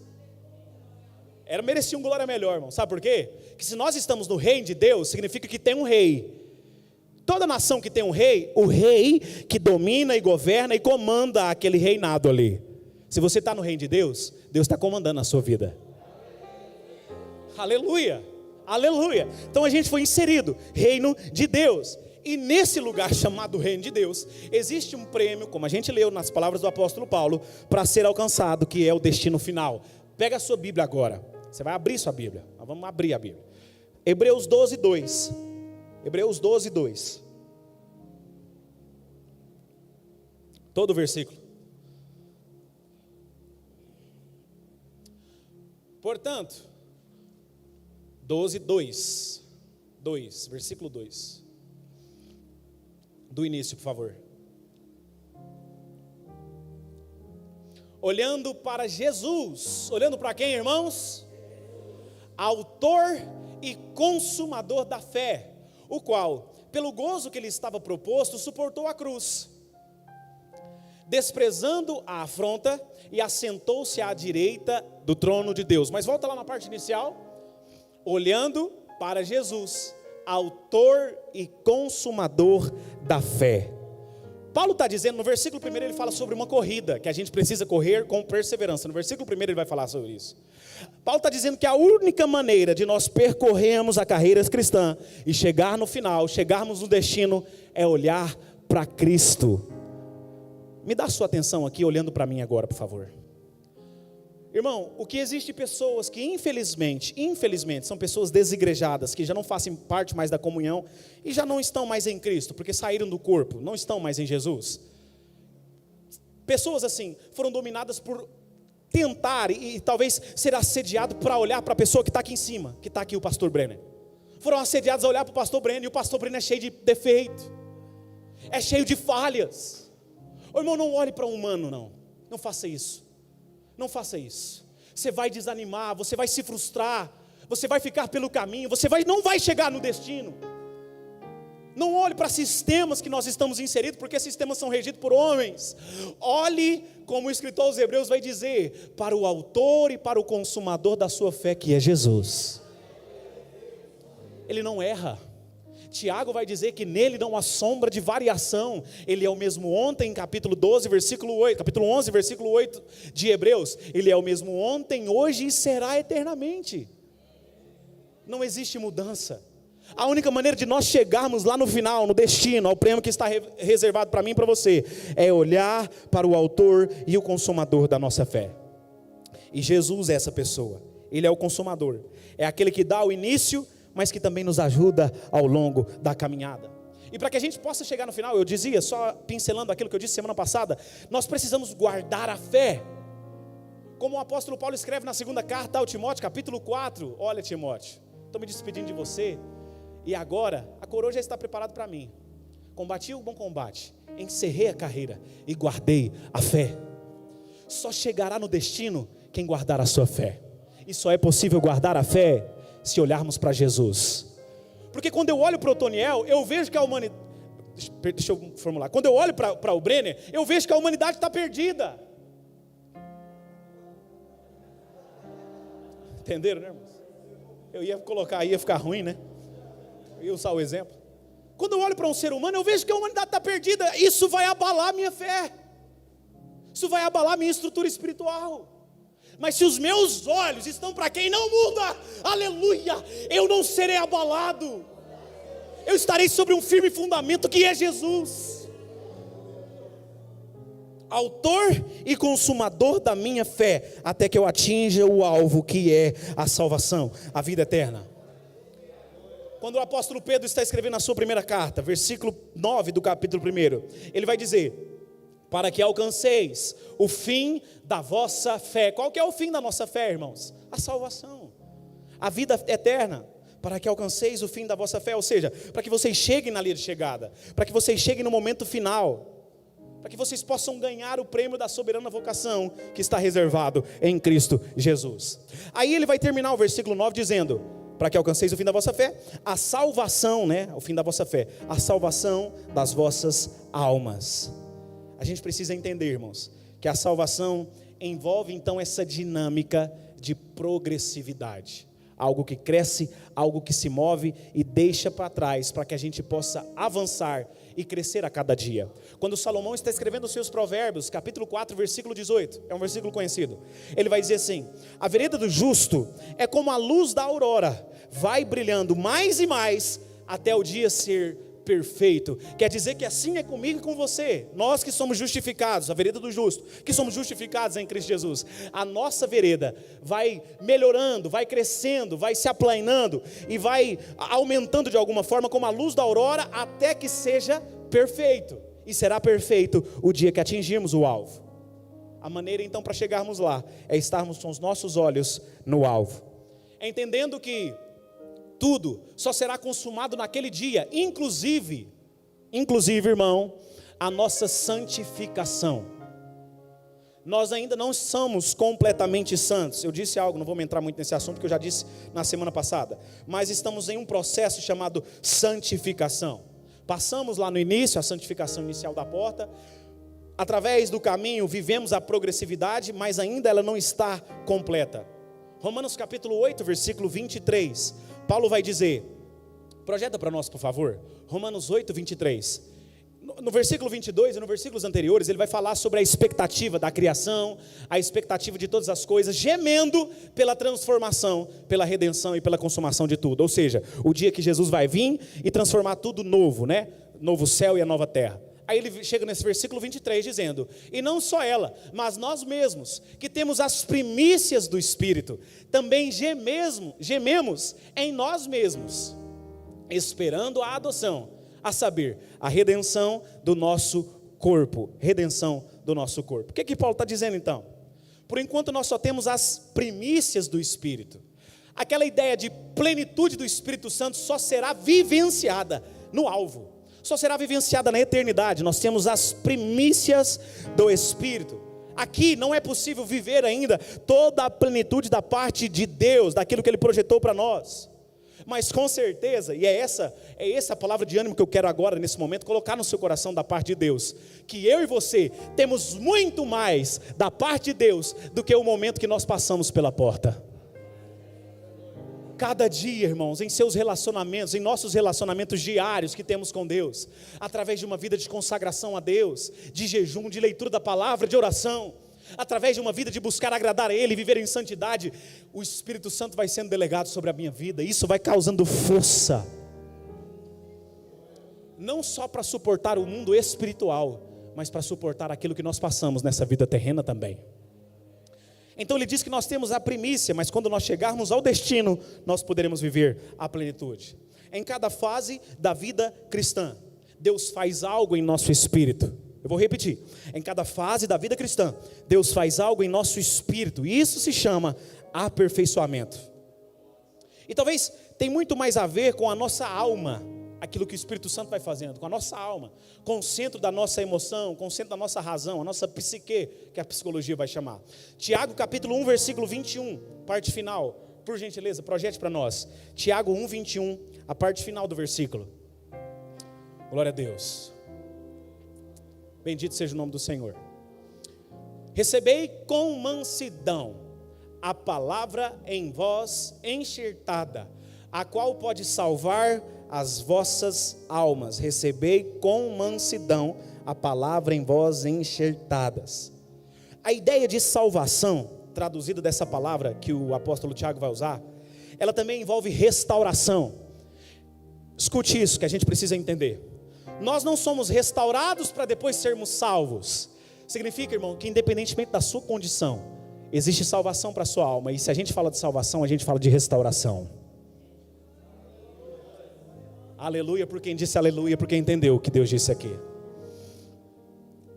Merecia um glória melhor, irmão. Sabe por quê? Que se nós estamos no reino de Deus, significa que tem um rei. Toda nação que tem um rei, o rei que domina e governa e comanda aquele reinado ali. Se você está no reino de Deus, Deus está comandando a sua vida. Aleluia! Aleluia, então a gente foi inserido, reino de Deus, e nesse lugar chamado reino de Deus, existe um prêmio, como a gente leu nas palavras do apóstolo Paulo, para ser alcançado, que é o destino final. Pega a sua Bíblia agora, você vai abrir sua Bíblia, nós vamos abrir a Bíblia, Hebreus 12, 2, Hebreus 12, 2, todo o versículo. Portanto, 12, 2, versículo 2, do início, por favor. Olhando para Jesus, olhando para quem, irmãos? Autor e consumador da fé, o qual, pelo gozo que lhe estava proposto, suportou a cruz, desprezando a afronta, e assentou-se à direita do trono de Deus. Mas volta lá na parte inicial. Olhando para Jesus, autor e consumador da fé. Paulo está dizendo, no versículo 1 ele fala sobre uma corrida, que a gente precisa correr com perseverança. No versículo 1 ele vai falar sobre isso. Paulo está dizendo que a única maneira de nós percorrermos a carreira cristã e chegar no final, chegarmos no destino, é olhar para Cristo. Me dá sua atenção aqui, olhando para mim agora, por favor. Irmão, o que existe pessoas que infelizmente, são pessoas desigrejadas, que já não fazem parte mais da comunhão e já não estão mais em Cristo, porque saíram do corpo, não estão mais em Jesus. Pessoas assim, foram dominadas por tentar e talvez ser assediado para olhar para a pessoa que está aqui em cima, que está aqui o pastor Brenner. Foram assediados a olhar para o pastor Brenner, e o pastor Brenner é cheio de defeito, é cheio de falhas. Ô irmão, não olhe para o humano, não faça isso. Não faça isso. Você vai desanimar, você vai se frustrar, você vai ficar pelo caminho, não vai chegar no destino. Não olhe para sistemas que nós estamos inseridos, porque sistemas são regidos por homens. Olhe, como o escritor aos Hebreus vai dizer, para o autor e para o consumador da sua fé, que é Jesus. Ele não erra. Tiago vai dizer que nele não há sombra de variação. Ele é o mesmo ontem, capítulo 12, versículo 8, capítulo 11, versículo 8 de Hebreus. Ele é o mesmo ontem, hoje e será eternamente. Não existe mudança. A única maneira de nós chegarmos lá no final, no destino, ao prêmio que está reservado para mim e para você, é olhar para o autor e o consumador da nossa fé. E Jesus é essa pessoa. Ele é o consumador. É aquele que dá o início, mas que também nos ajuda ao longo da caminhada. E para que a gente possa chegar no final, eu dizia, só pincelando aquilo que eu disse semana passada, nós precisamos guardar a fé. Como o apóstolo Paulo escreve na segunda carta ao Timóteo, capítulo 4, olha Timóteo, estou me despedindo de você, e agora a coroa já está preparada para mim. Combati o bom combate, encerrei a carreira e guardei a fé. Só chegará no destino quem guardar a sua fé. E só é possível guardar a fé se olharmos para Jesus. Porque quando eu olho para o Otoniel, eu vejo que a humanidade, deixa eu formular, quando eu olho para o Brenner, eu vejo que a humanidade está perdida. Entenderam, né, irmãos? Eu ia colocar, ia ficar ruim, né? Eu ia usar o exemplo. Quando eu olho para um ser humano, eu vejo que a humanidade está perdida. Isso vai abalar a minha fé. Isso vai abalar a minha estrutura espiritual. Mas se os meus olhos estão para quem não muda, aleluia, eu não serei abalado. Eu estarei sobre um firme fundamento que é Jesus. Autor e consumador da minha fé, até que eu atinja o alvo que é a salvação, a vida eterna. Quando o apóstolo Pedro está escrevendo a sua primeira carta, versículo 9 do capítulo 1, ele vai dizer: para que alcanceis o fim da vossa fé. Qual que é o fim da nossa fé, irmãos? A salvação, a vida eterna. Para que alcanceis o fim da vossa fé, ou seja, para que vocês cheguem na linha de chegada, para que vocês cheguem no momento final, para que vocês possam ganhar o prêmio da soberana vocação que está reservado em Cristo Jesus. Aí ele vai terminar o versículo 9 dizendo: para que alcanceis o fim da vossa fé, a salvação, o fim da vossa fé, a salvação das vossas almas. A gente precisa entender, irmãos, que a salvação envolve então essa dinâmica de progressividade. Algo que cresce, algo que se move e deixa para trás, para que a gente possa avançar e crescer a cada dia. Quando Salomão está escrevendo os seus provérbios, capítulo 4, versículo 18, é um versículo conhecido. Ele vai dizer assim: a vereda do justo é como a luz da aurora, vai brilhando mais e mais, até o dia ser perfeito. Quer dizer que assim é comigo e com você. Nós que somos justificados, a vereda do justo, que somos justificados em Cristo Jesus, a nossa vereda vai melhorando, vai crescendo, vai se aplainando e vai aumentando de alguma forma como a luz da aurora, até que seja perfeito. E será perfeito o dia que atingirmos o alvo. A maneira então para chegarmos lá é estarmos com os nossos olhos no alvo, entendendo que tudo só será consumado naquele dia, inclusive, irmão, a nossa santificação. Nós ainda não somos completamente santos. Eu disse algo, não vou entrar muito nesse assunto, que eu já disse na semana passada. Mas estamos em um processo chamado santificação. Passamos lá no início, a santificação inicial da porta. Através do caminho vivemos a progressividade, mas ainda ela não está completa. Romanos capítulo 8, versículo 23. Paulo vai dizer: Projeta para nós, por favor, Romanos 8, 23. No versículo 22 e no versículos anteriores, ele vai falar sobre a expectativa da criação, a expectativa de todas as coisas, gemendo pela transformação, pela redenção e pela consumação de tudo. Ou seja, o dia que Jesus vai vir e transformar tudo novo, né? Novo céu e a nova terra. Aí ele chega nesse versículo 23 dizendo: e não só ela, mas nós mesmos, que temos as primícias do Espírito, também gememos em nós mesmos, esperando a adoção, a saber, a redenção do nosso corpo. Redenção do nosso corpo. O que Paulo está dizendo então? Por enquanto nós só temos as primícias do Espírito. Aquela ideia de plenitude do Espírito Santo só será vivenciada no alvo, só será vivenciada na eternidade. Nós temos as primícias do Espírito. Aqui não é possível viver ainda toda a plenitude da parte de Deus, daquilo que Ele projetou para nós. Mas com certeza, e é essa a palavra de ânimo que eu quero agora, nesse momento, colocar no seu coração da parte de Deus, que eu e você temos muito mais da parte de Deus do que o momento que nós passamos pela porta. Cada dia, irmãos, em seus relacionamentos, em nossos relacionamentos diários que temos com Deus, através de uma vida de consagração a Deus, de jejum, de leitura da palavra, de oração, através de uma vida de buscar agradar a Ele, viver em santidade, o Espírito Santo vai sendo delegado sobre a minha vida. Isso vai causando força, não só para suportar o mundo espiritual, mas para suportar aquilo que nós passamos nessa vida terrena também. Então ele diz que nós temos a primícia, mas quando nós chegarmos ao destino, nós poderemos viver a plenitude. Em cada fase da vida cristã, Deus faz algo em nosso espírito. Eu vou repetir, em cada fase da vida cristã, Deus faz algo em nosso espírito, e isso se chama aperfeiçoamento. E talvez tem muito mais a ver com a nossa alma, aquilo que o Espírito Santo vai fazendo, com a nossa alma, com o centro da nossa emoção, com o centro da nossa razão, a nossa psique, que a psicologia vai chamar. Tiago capítulo 1, versículo 21, parte final, por gentileza, projete para nós. Tiago 1, 21, a parte final do versículo. Glória a Deus. Bendito seja o nome do Senhor. Recebei com mansidão a palavra em vós enxertada, a qual pode salvar as vossas almas. Recebei com mansidão a palavra em vós enxertadas. A ideia de salvação, traduzida dessa palavra que o apóstolo Tiago vai usar, ela também envolve restauração. Escute isso que a gente precisa entender. Nós não somos restaurados para depois sermos salvos. Significa, irmão, que independentemente da sua condição, existe salvação para a sua alma. E se a gente fala de salvação, a gente fala de restauração. Aleluia por quem disse aleluia, por quem entendeu o que Deus disse aqui.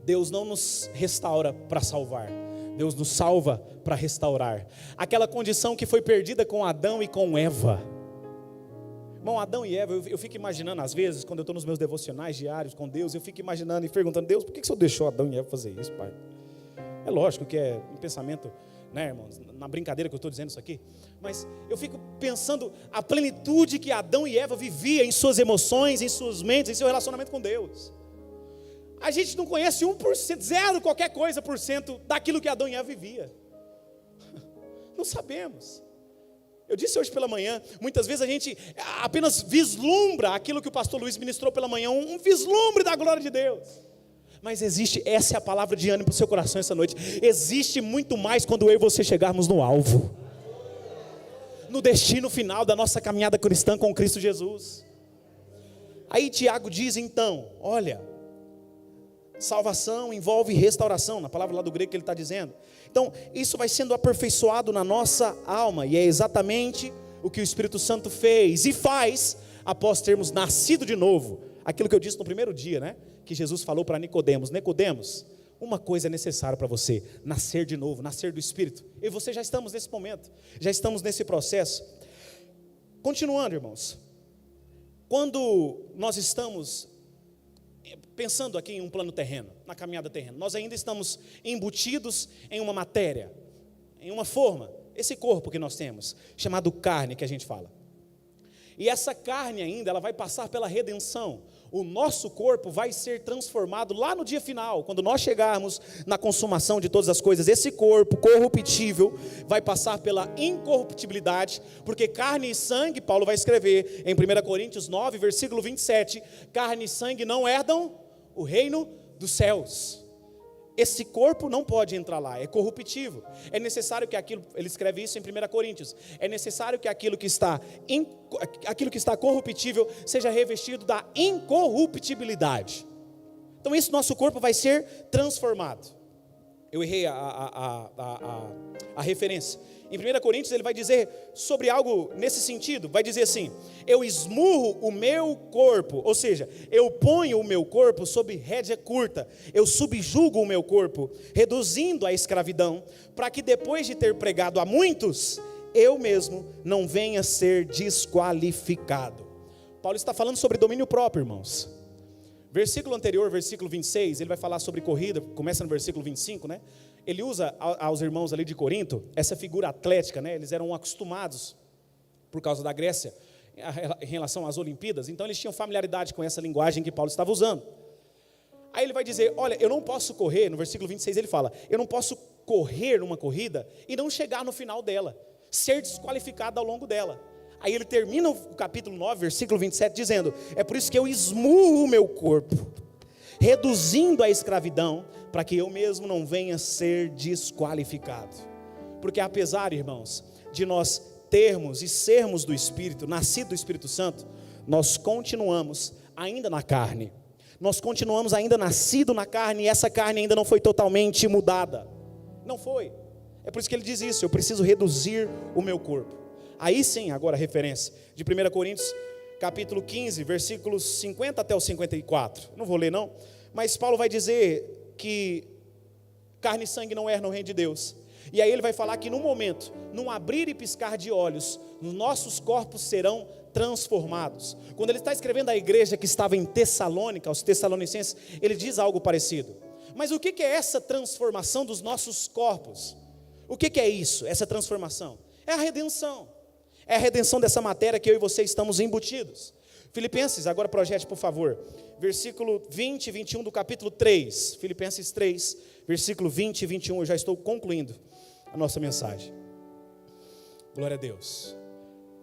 Deus não nos restaura para salvar, Deus nos salva para restaurar. Aquela condição que foi perdida com Adão e com Eva. Irmão, Adão e Eva, eu fico imaginando às vezes, quando eu estou nos meus devocionais diários com Deus, eu fico imaginando e perguntando: Deus, por que o Senhor deixou Adão e Eva fazer isso, Pai? É lógico que é um pensamento, né, irmãos, na brincadeira que eu estou dizendo isso aqui, mas eu fico pensando a plenitude que Adão e Eva viviam em suas emoções, em suas mentes, em seu relacionamento com Deus. A gente não conhece 1%, zero qualquer coisa por cento daquilo que Adão e Eva vivia. Não sabemos. Eu disse hoje pela manhã, muitas vezes a gente apenas vislumbra aquilo que o pastor Luiz ministrou pela manhã, um vislumbre da glória de Deus. Mas existe, essa é a palavra de ânimo para o seu coração essa noite, existe muito mais quando eu e você chegarmos no alvo, no destino final da nossa caminhada cristã com Cristo Jesus. Aí Tiago diz então, olha, salvação envolve restauração, na palavra lá do grego que ele está dizendo. Então isso vai sendo aperfeiçoado na nossa alma, e é exatamente o que o Espírito Santo fez e faz após termos nascido de novo. Aquilo que eu disse no primeiro dia, né? Que Jesus falou para Nicodemos: Nicodemos, uma coisa é necessária para você, nascer de novo, nascer do Espírito. Eu e você já estamos nesse momento, já estamos nesse processo. Continuando, irmãos, quando nós estamos pensando aqui em um plano terreno, na caminhada terrena, nós ainda estamos embutidos em uma matéria, em uma forma, esse corpo que nós temos, chamado carne, que a gente fala. E essa carne ainda, ela vai passar pela redenção. O nosso corpo vai ser transformado lá no dia final, quando nós chegarmos na consumação de todas as coisas. Esse corpo corruptível vai passar pela incorruptibilidade, porque carne e sangue, Paulo vai escrever em 1 Coríntios 9, versículo 27, carne e sangue não herdam o reino dos céus. Esse corpo não pode entrar lá, é corruptível. É necessário que aquilo, ele escreve isso em 1 Coríntios, é necessário que aquilo que está corruptível seja revestido da incorruptibilidade. Então isso, nosso corpo vai ser transformado. Eu errei a referência. Em 1 Coríntios ele vai dizer sobre algo nesse sentido, vai dizer assim: eu esmurro o meu corpo, ou seja, eu ponho o meu corpo sob rédea curta, eu subjugo o meu corpo, reduzindo a escravidão, para que depois de ter pregado a muitos, eu mesmo não venha a ser desqualificado. Paulo está falando sobre domínio próprio, irmãos. Versículo anterior, versículo 26, ele vai falar sobre corrida, começa no versículo 25, né? Ele usa aos irmãos ali de Corinto essa figura atlética, né? Eles eram acostumados, por causa da Grécia, em relação às Olimpíadas, então eles tinham familiaridade com essa linguagem que Paulo estava usando. Aí ele vai dizer: olha, eu não posso correr, no versículo 26 ele fala, eu não posso correr numa corrida e não chegar no final dela, ser desqualificado ao longo dela. Aí ele termina o capítulo 9, versículo 27, dizendo: é por isso que eu esmurro o meu corpo, reduzindo a escravidão, para que eu mesmo não venha a ser desqualificado. Porque apesar, irmãos, de nós termos e sermos do Espírito, nascido do Espírito Santo, nós continuamos ainda na carne. Nós continuamos ainda nascido na carne, e essa carne ainda não foi totalmente mudada. Não foi. É por isso que ele diz isso: eu preciso reduzir o meu corpo. Aí sim, agora a referência de 1 Coríntios, capítulo 15, versículos 50 até o 54. Não vou ler não, mas Paulo vai dizer que carne e sangue não herdam o reino de Deus. E aí ele vai falar que no momento, num abrir e piscar de olhos, nossos corpos serão transformados. Quando ele está escrevendo à igreja que estava em Tessalônica, aos Tessalonicenses, ele diz algo parecido. Mas o que é essa transformação dos nossos corpos? O que é isso, essa transformação? É a redenção. É a redenção dessa matéria que eu e você estamos embutidos. Filipenses, agora projete por favor, versículo 20 e 21 do capítulo 3, Filipenses 3, versículo 20 e 21, eu já estou concluindo a nossa mensagem. Glória a Deus.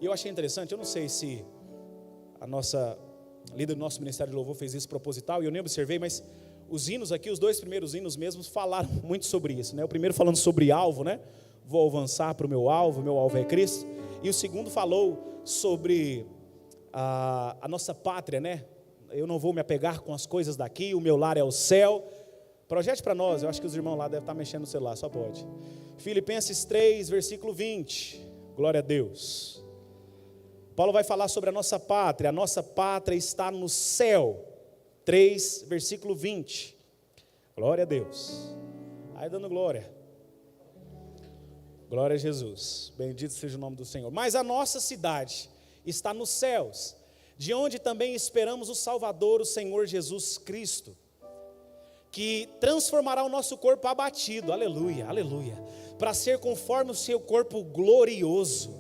E eu achei interessante, eu não sei se a nossa líder do nosso Ministério de Louvor fez isso proposital, e eu nem observei, mas os hinos aqui, os dois primeiros hinos mesmos, falaram muito sobre isso, né? O primeiro falando sobre alvo, né? Vou avançar para o meu alvo é Cristo. E o segundo falou sobre a nossa pátria, né? Eu não vou me apegar com as coisas daqui, o meu lar é o céu. Projete para nós, eu acho que os irmãos lá devem estar mexendo no celular, só pode. Filipenses 3, versículo 20, glória a Deus. Paulo vai falar sobre a nossa pátria está no céu. 3, versículo 20, glória a Deus. Aí dando glória. Glória a Jesus, bendito seja o nome do Senhor. Mas a nossa cidade está nos céus, de onde também esperamos o Salvador, o Senhor Jesus Cristo, que transformará o nosso corpo abatido, aleluia, aleluia, para ser conforme o seu corpo glorioso,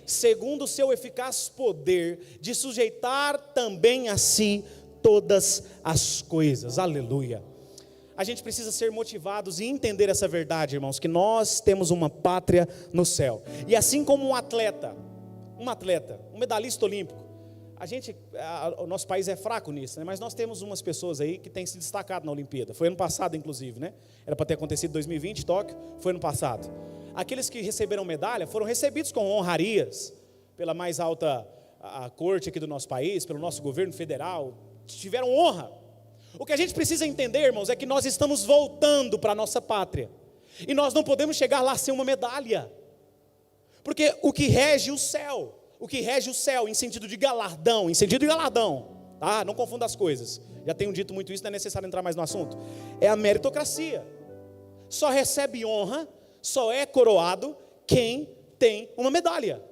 segundo o seu eficaz poder, de sujeitar também a si todas as coisas, aleluia. A gente precisa ser motivados e entender essa verdade, irmãos, que nós temos uma pátria no céu. E assim como um atleta, um medalhista olímpico, o nosso país é fraco nisso, né? Mas nós temos umas pessoas aí que têm se destacado na Olimpíada. Foi ano passado, inclusive, né? Era para ter acontecido em 2020, Tóquio, foi ano passado. Aqueles que receberam medalha foram recebidos com honrarias pela mais alta a corte aqui do nosso país, pelo nosso governo federal, tiveram honra. O que a gente precisa entender, irmãos, é que nós estamos voltando para a nossa pátria, e nós não podemos chegar lá sem uma medalha, porque o que rege o céu em sentido de galardão, tá? Não confunda as coisas, já tenho dito muito isso, não é necessário entrar mais no assunto, é a meritocracia. Só recebe honra, só é coroado quem tem uma medalha.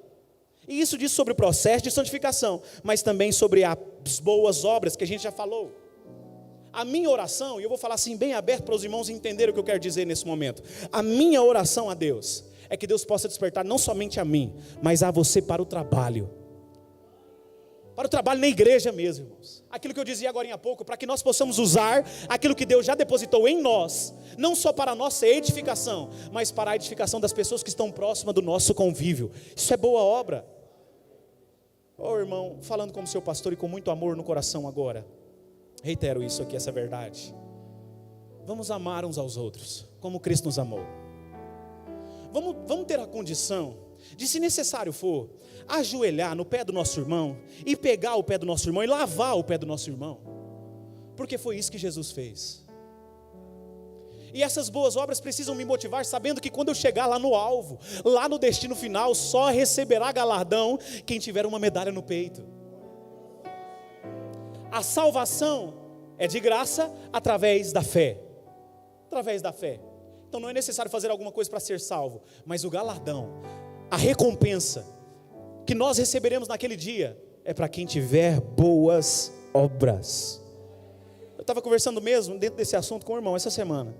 E isso diz sobre o processo de santificação, mas também sobre as boas obras que a gente já falou. A minha oração, e eu vou falar assim bem aberto para os irmãos entenderem o que eu quero dizer nesse momento. A minha oração a Deus é que Deus possa despertar não somente a mim, mas a você para o trabalho. para o trabalho na igreja mesmo, irmãos. Aquilo que eu dizia agora há pouco, para que nós possamos usar aquilo que Deus já depositou em nós, não só para a nossa edificação, mas para a edificação das pessoas que estão próximas do nosso convívio. Isso é boa obra. Irmão, falando como seu pastor e com muito amor no coração agora, reitero isso aqui, essa verdade. Vamos amar uns aos outros, como Cristo nos amou. Vamos ter a condição de, se necessário for, ajoelhar no pé do nosso irmão, e pegar o pé do nosso irmão, e lavar o pé do nosso irmão, porque foi isso que Jesus fez. E essas boas obras precisam me motivar, sabendo que quando eu chegar lá no alvo, lá no destino final, só receberá galardão quem tiver uma medalha no peito. A salvação é de graça através da fé. Através da fé. Então não é necessário fazer alguma coisa para ser salvo, mas o galardão, a recompensa que nós receberemos naquele dia é para quem tiver boas obras. Eu estava conversando mesmo dentro desse assunto com o irmão essa semana,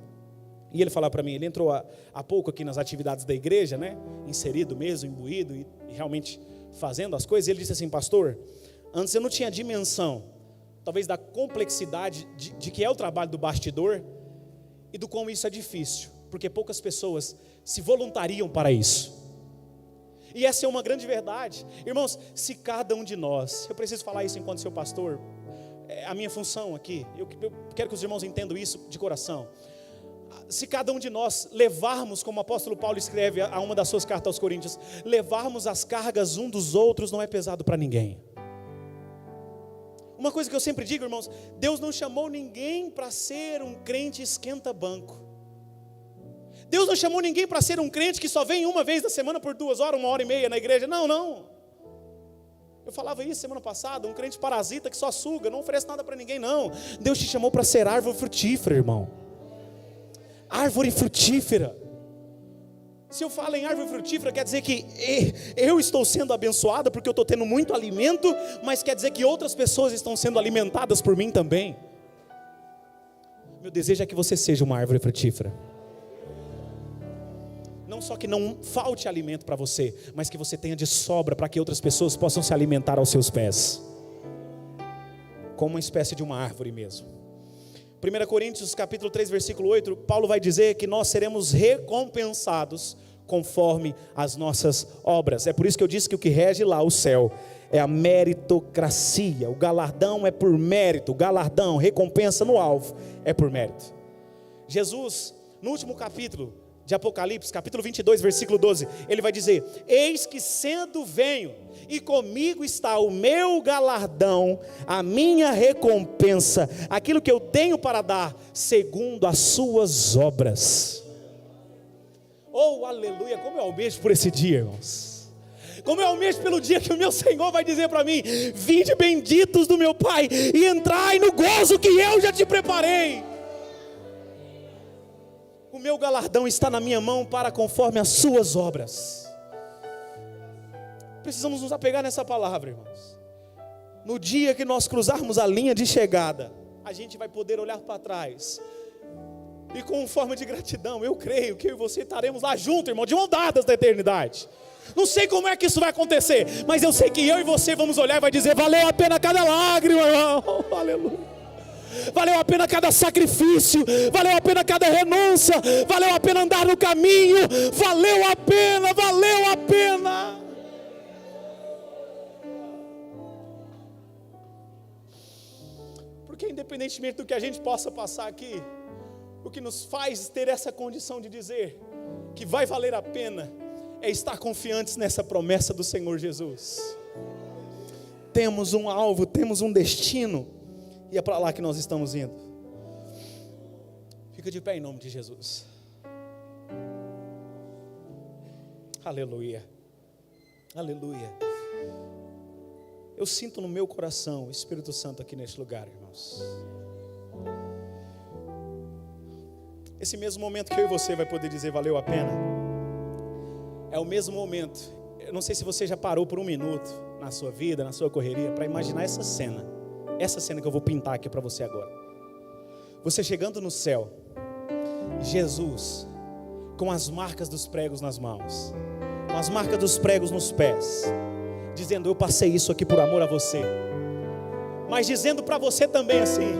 e ele falou para mim, ele entrou há pouco aqui nas atividades da igreja, né? Inserido mesmo, imbuído e realmente fazendo as coisas. Ele disse assim: pastor, antes eu não tinha dimensão, talvez da complexidade de que é o trabalho do bastidor, e do como isso é difícil, porque poucas pessoas se voluntariam para isso. E essa é uma grande verdade. Irmãos, se cada um de nós, eu preciso falar isso enquanto seu pastor, é a minha função aqui, eu quero que os irmãos entendam isso de coração. Se cada um de nós levarmos, como o apóstolo Paulo escreve a uma das suas cartas aos Coríntios, levarmos as cargas um dos outros, não é pesado para ninguém. Uma coisa que eu sempre digo, irmãos, Deus não chamou ninguém para ser um crente esquenta-banco. Deus não chamou ninguém para ser um crente que só vem uma vez na semana por 2 horas, 1h30 na igreja. Não. Eu falava isso semana passada, um crente parasita que só suga, não oferece nada para ninguém, não. Deus te chamou para ser árvore frutífera, irmão. Árvore frutífera. Se eu falo em árvore frutífera, quer dizer que eu estou sendo abençoado porque eu estou tendo muito alimento, mas quer dizer que outras pessoas estão sendo alimentadas por mim também. Meu desejo é que você seja uma árvore frutífera. Não só que não falte alimento para você, mas que você tenha de sobra para que outras pessoas possam se alimentar aos seus pés, como uma espécie de uma árvore mesmo. 1 Coríntios capítulo 3, versículo 8, Paulo vai dizer que nós seremos recompensados conforme as nossas obras. É por isso que eu disse que o que rege lá o céu é a meritocracia. O galardão é por mérito, o galardão, recompensa no alvo, é por mérito. Jesus, no último capítulo de Apocalipse, capítulo 22, versículo 12, ele vai dizer: eis que sendo venho, e comigo está o meu galardão, a minha recompensa, aquilo que eu tenho para dar, segundo as suas obras. Oh, aleluia, como eu almejo por esse dia, irmãos. Como eu almejo pelo dia que o meu Senhor vai dizer para mim: vinde benditos do meu Pai, e entrai no gozo que eu já te preparei. O meu galardão está na minha mão para conforme as suas obras. Precisamos nos apegar nessa palavra, irmãos. No dia que nós cruzarmos a linha de chegada, a gente vai poder olhar para trás, e com forma de gratidão, eu creio que eu e você estaremos lá juntos, irmão, de mão dadas da eternidade. Não sei como é que isso vai acontecer, mas eu sei que eu e você vamos olhar e vai dizer: valeu a pena cada lágrima, irmão. Aleluia. Valeu a pena cada sacrifício, valeu a pena cada renúncia, valeu a pena andar no caminho, valeu a pena, valeu a pena. Porque independentemente do que a gente possa passar aqui, o que nos faz ter essa condição de dizer que vai valer a pena é estar confiantes nessa promessa do Senhor Jesus. Temos um alvo, temos um destino, e é para lá que nós estamos indo. Fica de pé em nome de Jesus. Aleluia. Aleluia. Eu sinto no meu coração o Espírito Santo aqui neste lugar, irmãos. Esse mesmo momento que eu e você vai poder dizer valeu a pena, é o mesmo momento. Eu não sei se você já parou por um minuto na sua vida, na sua correria, para imaginar essa cena que eu vou pintar aqui para você agora. Você chegando no céu, Jesus com as marcas dos pregos nas mãos, com as marcas dos pregos nos pés, dizendo: eu passei isso aqui por amor a você, mas dizendo para você também assim: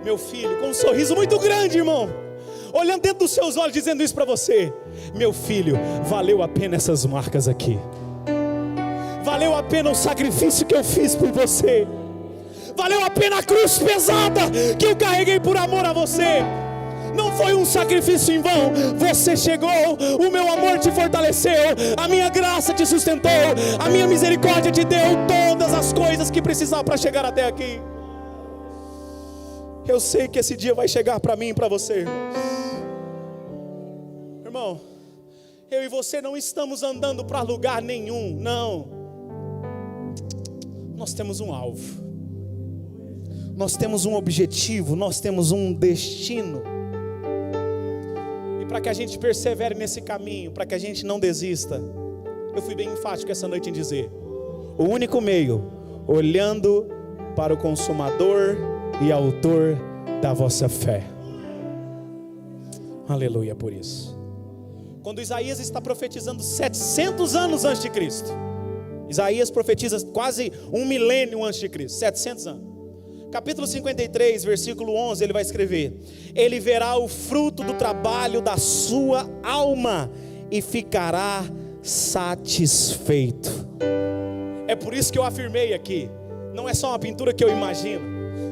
meu filho, com um sorriso muito grande, irmão, olhando dentro dos seus olhos, dizendo isso para você: meu filho, valeu a pena essas marcas aqui, valeu a pena o sacrifício que eu fiz por você, valeu a pena a cruz pesada que eu carreguei por amor a você. Não foi um sacrifício em vão. Você chegou, o meu amor te fortaleceu, a minha graça te sustentou, a minha misericórdia te deu todas as coisas que precisava para chegar até aqui. Eu sei que esse dia vai chegar para mim e para você, irmãos. Irmão, eu e você não estamos andando para lugar nenhum, não. Nós temos um alvo, nós temos um objetivo, nós temos um destino. E para que a gente persevere nesse caminho, para que a gente não desista, eu fui bem enfático essa noite em dizer: o único meio, olhando para o consumador e autor da vossa fé. Aleluia por isso. Quando Isaías está profetizando 700 anos antes de Cristo, Isaías profetiza quase 1 milênio antes de Cristo, 700 anos. Capítulo 53, versículo 11, ele vai escrever: ele verá o fruto do trabalho da sua alma e ficará satisfeito. É por isso que eu afirmei aqui, não é só uma pintura que eu imagino,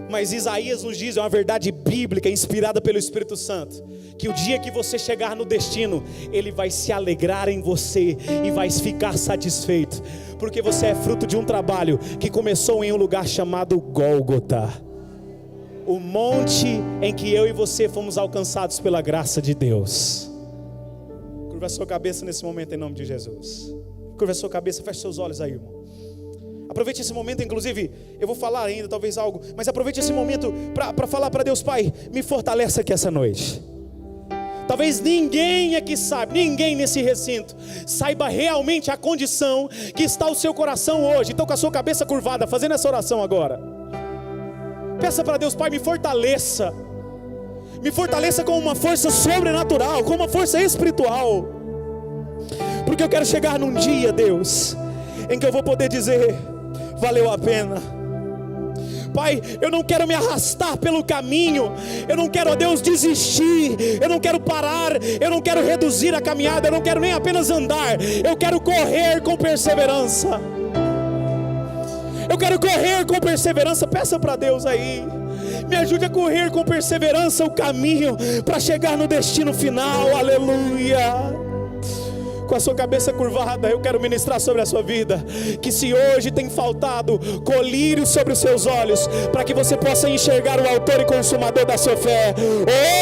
mas Isaías nos diz, é uma verdade bíblica inspirada pelo Espírito Santo, que o dia que você chegar no destino, ele vai se alegrar em você e vai ficar satisfeito, porque você é fruto de um trabalho que começou em um lugar chamado Gólgota, o monte em que eu e você fomos alcançados pela graça de Deus. Curva a sua cabeça nesse momento em nome de Jesus. Curva a sua cabeça, feche seus olhos aí, irmão. Aproveite esse momento, inclusive, eu vou falar ainda talvez algo, mas aproveite esse momento para falar para Deus: Pai, me fortaleça aqui essa noite. Talvez ninguém aqui saiba, ninguém nesse recinto saiba realmente a condição que está o seu coração hoje. Então, com a sua cabeça curvada, fazendo essa oração agora, peça para Deus: Pai, me fortaleça com uma força sobrenatural, com uma força espiritual, porque eu quero chegar num dia, Deus, em que eu vou poder dizer: valeu a pena. Pai, eu não quero me arrastar pelo caminho, eu não quero, ó Deus, desistir, eu não quero parar, eu não quero reduzir a caminhada, eu não quero nem apenas andar, eu quero correr com perseverança. Eu quero correr com perseverança. Peça para Deus aí: me ajude a correr com perseverança o caminho para chegar no destino final. Aleluia. Com a sua cabeça curvada, eu quero ministrar sobre a sua vida, que se hoje tem faltado colírio sobre os seus olhos, para que você possa enxergar o autor e consumador da sua fé,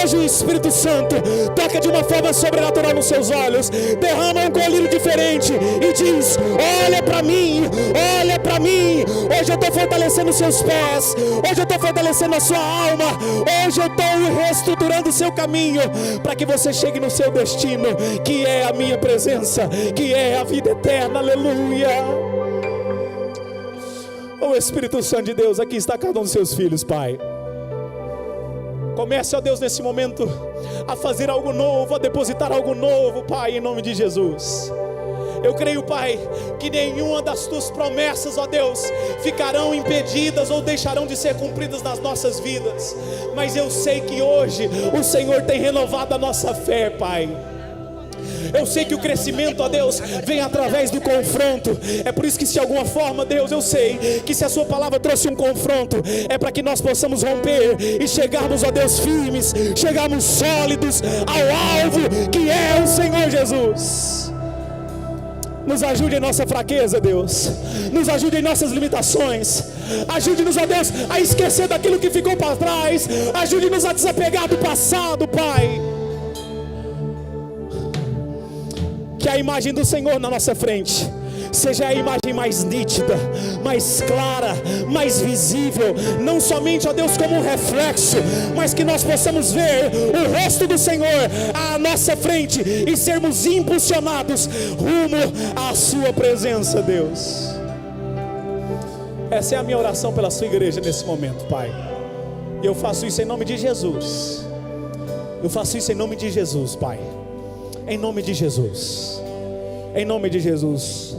hoje o Espírito Santo toca de uma forma sobrenatural nos seus olhos, derrama um colírio diferente e diz: olha para mim, olha para mim. Hoje eu estou fortalecendo os seus pés, hoje eu estou fortalecendo a sua alma, hoje eu estou reestruturando o seu caminho, para que você chegue no seu destino, que é a minha presença, que é a vida eterna. Aleluia. O Espírito Santo de Deus, aqui está cada um dos seus filhos, Pai. Comece, ó Deus, nesse momento a fazer algo novo, a depositar algo novo, Pai, em nome de Jesus. Eu creio, Pai, que nenhuma das tuas promessas, ó Deus, ficarão impedidas ou deixarão de ser cumpridas nas nossas vidas, mas eu sei que hoje o Senhor tem renovado a nossa fé, Pai. Eu sei que o crescimento, ó Deus, vem através do confronto. É por isso que, se de alguma forma, Deus, eu sei que se a sua palavra trouxe um confronto, é para que nós possamos romper e chegarmos, ó Deus, firmes, chegarmos sólidos ao alvo, que é o Senhor Jesus. Nos ajude em nossa fraqueza, Deus. Nos ajude em nossas limitações. Ajude-nos, ó Deus, a esquecer daquilo que ficou para trás. Ajude-nos a desapegar do passado, Pai. Que a imagem do Senhor na nossa frente seja a imagem mais nítida, mais clara, mais visível, não somente, ó Deus, como um reflexo, mas que nós possamos ver o rosto do Senhor à nossa frente e sermos impulsionados rumo à sua presença, Deus. Essa é a minha oração pela sua igreja nesse momento, Pai. E eu faço isso em nome de Jesus. Eu faço isso em nome de Jesus, Pai. Em nome de Jesus. Em nome de Jesus.